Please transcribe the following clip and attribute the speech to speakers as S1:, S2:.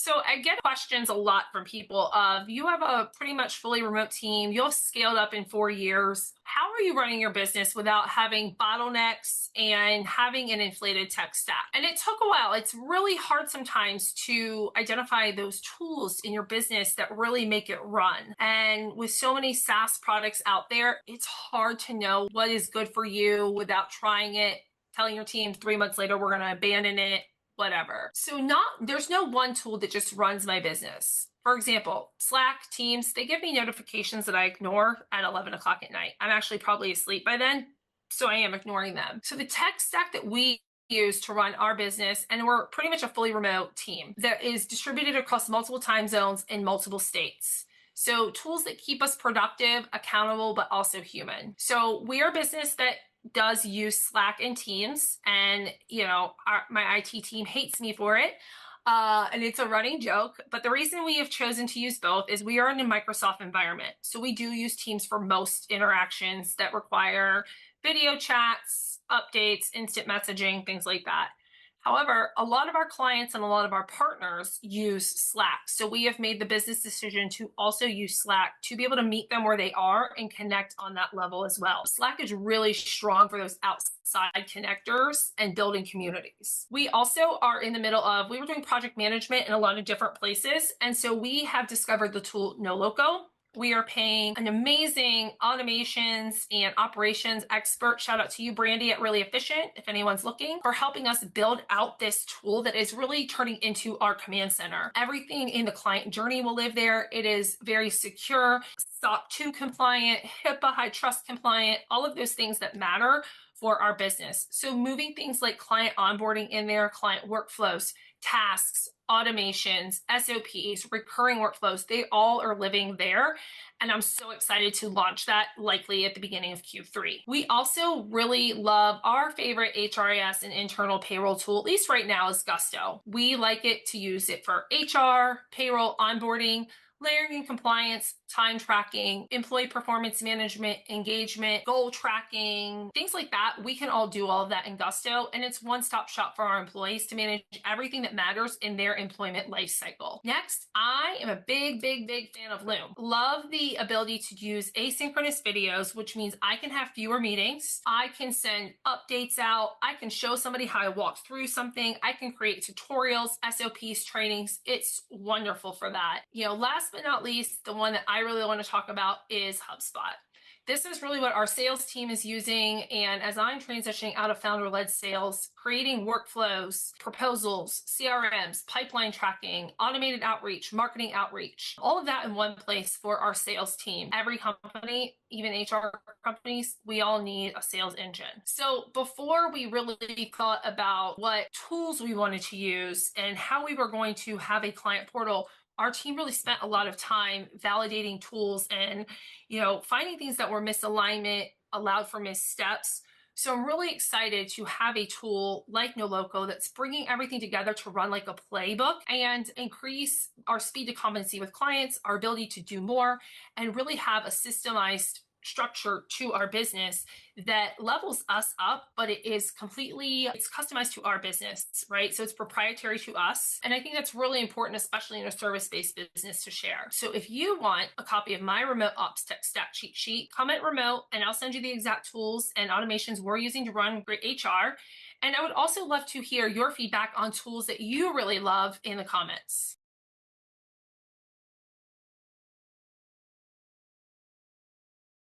S1: So I get questions a lot from people of you have a pretty much fully remote team. You've scaled up in 4 years. How are you running your business without having bottlenecks and having an inflated tech stack? And it took a while. It's really hard sometimes to identify those tools in your business that really make it run. And with so many SaaS products out there, it's hard to know what is good for you without trying it, telling your team 3 months later, we're going to abandon it, whatever. So there's no one tool that just runs my business. For example, Slack, Teams, they give me notifications that I ignore at 11 o'clock at night. I'm actually probably asleep by then, so I am ignoring them. So the tech stack that we use to run our business, and we're pretty much a fully remote team that is distributed across multiple time zones in multiple states. So tools that keep us productive, accountable, but also human. So we are a business that does use Slack and Teams, and my IT team hates me for it. And it's a running joke, but the reason we have chosen to use both is we are in a Microsoft environment. So we do use Teams for most interactions that require video chats, updates, instant messaging, things like that. However, a lot of our clients and a lot of our partners use Slack. So we have made the business decision to also use Slack to be able to meet them where they are and connect on that level as well. Slack is really strong for those outside connectors and building communities. We also are in the middle of, we were doing project management in a lot of different places. And so we have discovered the tool NoLoco. We are paying an amazing automations and operations expert. Shout out to you, Brandy, at Really Efficient, if anyone's looking, for helping us build out this tool that is really turning into our command center. Everything in the client journey will live there. It is very secure, SOC 2 compliant, HIPAA high trust compliant, all of those things that matter for our business. So moving things like client onboarding in there, client workflows, tasks, automations, SOPs, recurring workflows, they all are living there. And I'm so excited to launch that likely at the beginning of Q3. We also really love our favorite HRIS and internal payroll tool, at least right now, is Gusto. We like it to use it for HR, payroll, onboarding, layering and compliance, time tracking, employee performance management, engagement, goal tracking, things like that. We can all do all of that in Gusto, and it's one-stop shop for our employees to manage everything that matters in their employment life cycle. Next, I am a big fan of Loom. Love the ability to use asynchronous videos, which means I can have fewer meetings. I can send updates out. I can show somebody how I walk through something. I can create tutorials, SOPs, trainings. It's wonderful for that. Last but not least, the one that I really want to talk about is HubSpot. This is really what our sales team is using. And as I'm transitioning out of founder-led sales, creating workflows, proposals, CRMs, pipeline tracking, automated outreach, marketing outreach, all of that in one place for our sales team. Every company, even HR companies, we all need a sales engine. So before we really thought about what tools we wanted to use and how we were going to have a client portal, our team really spent a lot of time validating tools and, finding things that were misalignment, allowed for missteps. So I'm really excited to have a tool like NoLoco that's bringing everything together to run like a playbook and increase our speed to competency with clients, our ability to do more, and really have a systemized structure to our business that levels us up, but it's customized to our business, right? So it's proprietary to us. And I think that's really important, especially in a service-based business, to share. So if you want a copy of my remote ops tech stack cheat sheet, comment remote and I'll send you the exact tools and automations we're using to run great HR. And I would also love to hear your feedback on tools that you really love in the comments.